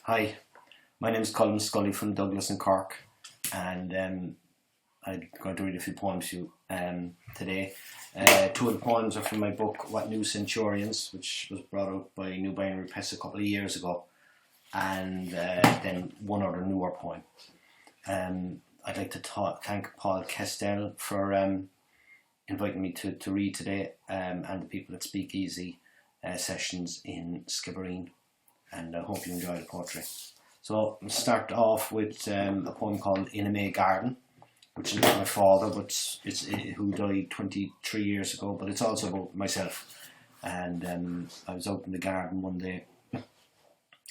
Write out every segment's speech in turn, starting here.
Hi, my name is Colm Scully from Douglas in Cork, and I'm going to read a few poems to you today. Two of the poems are from my book, What New Centurions, which was brought out by New Binary Press a couple of years ago, and then one other newer poem. I'd like to thank Paul Kestel for inviting me to read today, and the people at Speakeasy sessions in Skibbereen. And I hope you enjoy the poetry. So I'll start off with a poem called In a May Garden, which is about my father, who died 23 years ago, but it's also about myself. And I was out in the garden one day,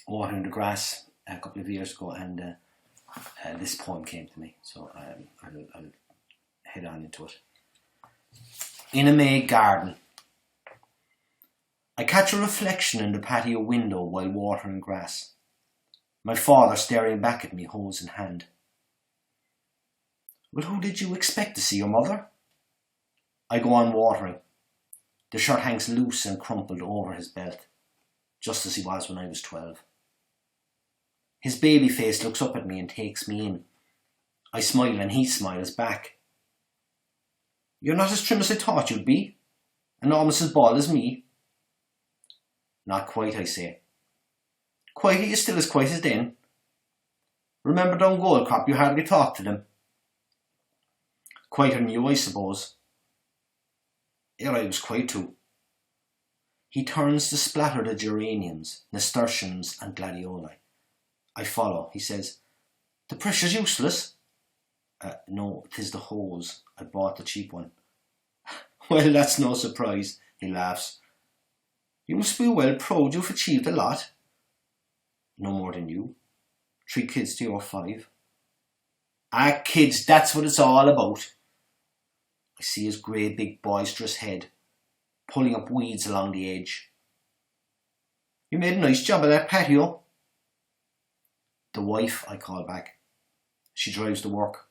watering the grass a couple of years ago, and this poem came to me. So I'll head on into it. In a May Garden. I catch a reflection in the patio window while watering grass. My father staring back at me, hose in hand. Well, who did you expect to see, your mother? I go on watering. The shirt hangs loose and crumpled over his belt, just as he was when I was 12. His baby face looks up at me and takes me in. I smile and he smiles back. You're not as trim as I thought you'd be, and almost as bald as me. Not quite, I say. Quite, are you still as quiet as then? Remember down Gold Crop, you hardly talked to them. Quieter than you, I suppose. Yeah, I was quiet too. He turns to splatter the geraniums, nasturtiums and gladioli. I follow. He says, the pressure's useless. No, 'tis the hose. I bought the cheap one. Well, that's no surprise, he laughs. You must be well proud you've achieved a lot. No more than you. 3 kids to your 5. Ah, kids, that's what it's all about. I see his grey big boisterous head, pulling up weeds along the edge. You made a nice job of that patio. The wife, I call back. She drives the work.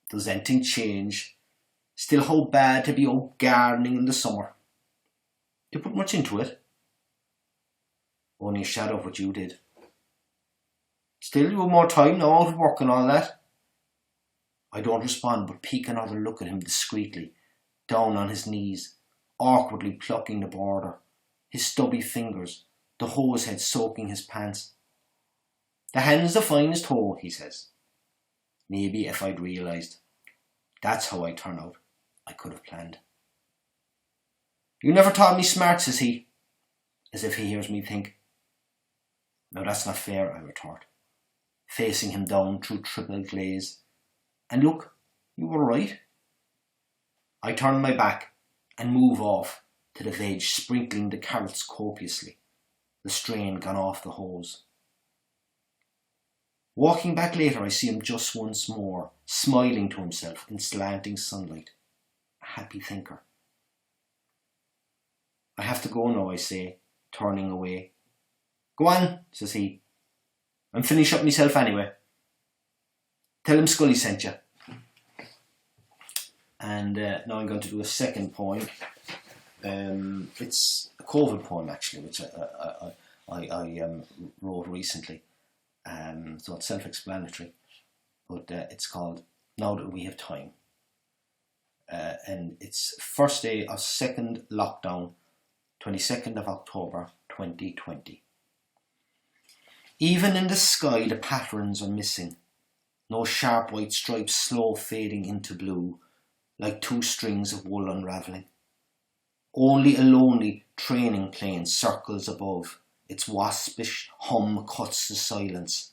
Does anything change? Still how bad to be out gardening in the summer. You put much into it? Only a shadow of what you did. Still, you have more time now out of work and all that. I don't respond, but peek another look at him discreetly, down on his knees, awkwardly plucking the border, his stubby fingers, the hose head soaking his pants. The hand's the finest hoe, he says. Maybe if I'd realised. That's how I turn out. I could have planned. You never taught me smart, says he, as if he hears me think. No, that's not fair, I retort, facing him down through triple glaze. And look, you were right. I turn my back and move off to the veg, sprinkling the carrots copiously, the strain gone off the hose. Walking back later, I see him just once more, smiling to himself in slanting sunlight, a happy thinker. I have to go now, I say, turning away. Go on, says he. I'm finished up myself anyway. Tell him Scully sent you. And now I'm going to do a second poem. It's a COVID poem, actually, which I wrote recently. So it's self-explanatory. But it's called Now That We Have Time. And it's first day of second lockdown, 22nd of October 2020. Even in the sky the patterns are missing. No sharp white stripes slow fading into blue, like 2 strings of wool unravelling. Only a lonely training plane circles above. Its waspish hum cuts the silence.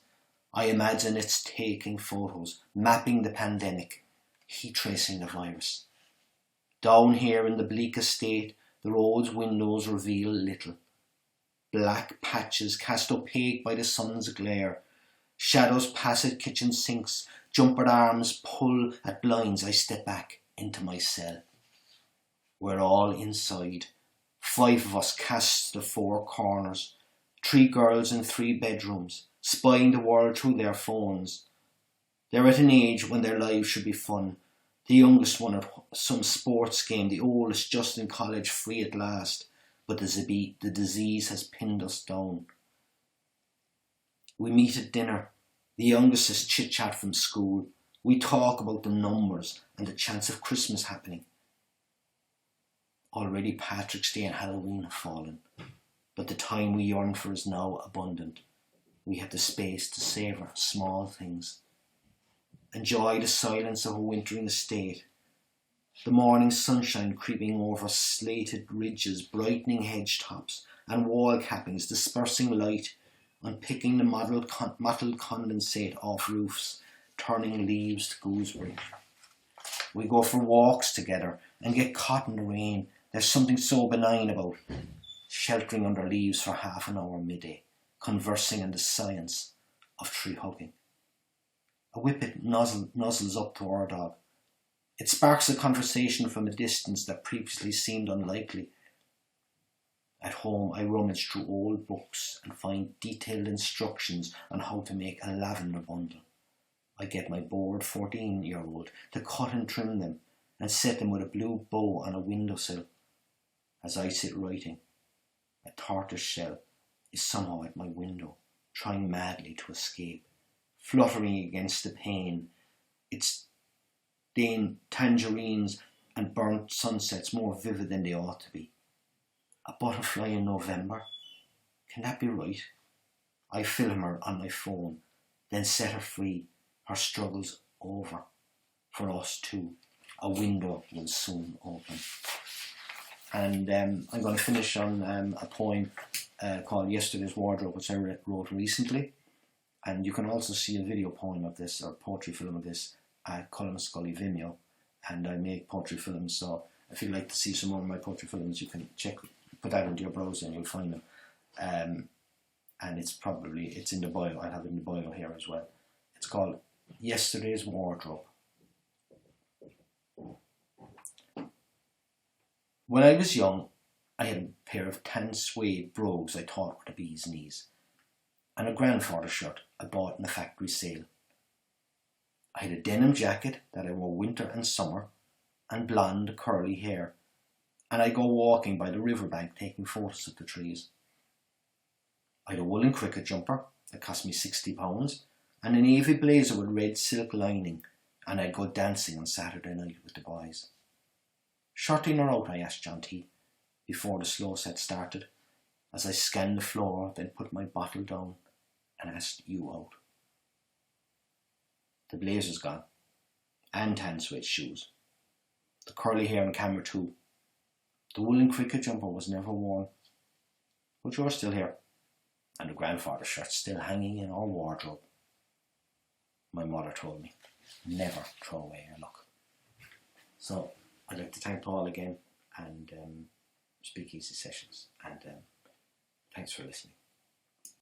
I imagine it's taking photos, mapping the pandemic, heat tracing the virus. Down here in the bleak estate, the road's windows reveal little. Black patches cast opaque by the sun's glare. Shadows pass at kitchen sinks. Jumpered arms pull at blinds. I step back into my cell. We're all inside. 5 of us cast the 4 corners. 3 girls in 3 bedrooms, spying the world through their phones. They're at an age when their lives should be fun. The youngest one at some sports game, the oldest just in college, free at last. But the disease has pinned us down. We meet at dinner. The youngest has chit-chat from school. We talk about the numbers and the chance of Christmas happening. Already Patrick's Day and Halloween have fallen, but the time we yearn for is now abundant. We have the space to savour small things. Enjoy the silence of a wintering estate. The morning sunshine creeping over slated ridges, brightening hedge tops and wall cappings, dispersing light, unpicking the mottled condensate off roofs, turning leaves to gooseberry. We go for walks together and get caught in the rain. There's something so benign about sheltering under leaves for half an hour midday, conversing on the science of tree hugging. A whippet nuzzles up to our dog. It sparks a conversation from a distance that previously seemed unlikely. At home, I rummage through old books and find detailed instructions on how to make a lavender bundle. I get my bored 14-year-old to cut and trim them and set them with a blue bow on a windowsill. As I sit writing, a tortoise shell is somehow at my window, trying madly to escape, fluttering against the pane, its tangerines and burnt sunsets more vivid than they ought to be. A butterfly in November? Can that be right? I film her on my phone, then set her free, her struggles over. For us too, a window will soon open. And I'm going to finish on a poem called Yesterday's Wardrobe, which I wrote recently. And you can also see a video poem of this, or poetry film of this, at Colm Scully Vimeo. And I make poetry films, so if you'd like to see some more of my poetry films, you can put that into your browser and you'll find them. And it's in the bio. I'll have it in the bio here as well. It's called Yesterday's Wardrobe. When I was young, I had a pair of tan suede brogues I thought were the bee's knees, and a grandfather shirt I bought in a factory sale. I had a denim jacket that I wore winter and summer, and blonde curly hair, and I go walking by the riverbank taking photos of the trees. I had a woolen cricket jumper that cost me £60, and a navy blazer with red silk lining, and I'd go dancing on Saturday night with the boys. Shirting her out, I asked John T, before the slow set started, as I scanned the floor, then put my bottle down and asked you out. The blazer's gone, and tan suede shoes. The curly hair and camera too. The woolen cricket jumper was never worn, but you're still here, and the grandfather shirt's still hanging in our wardrobe. My mother told me, never throw away your luck. So I'd like to thank Paul again and Speakeasy Sessions, and thanks for listening.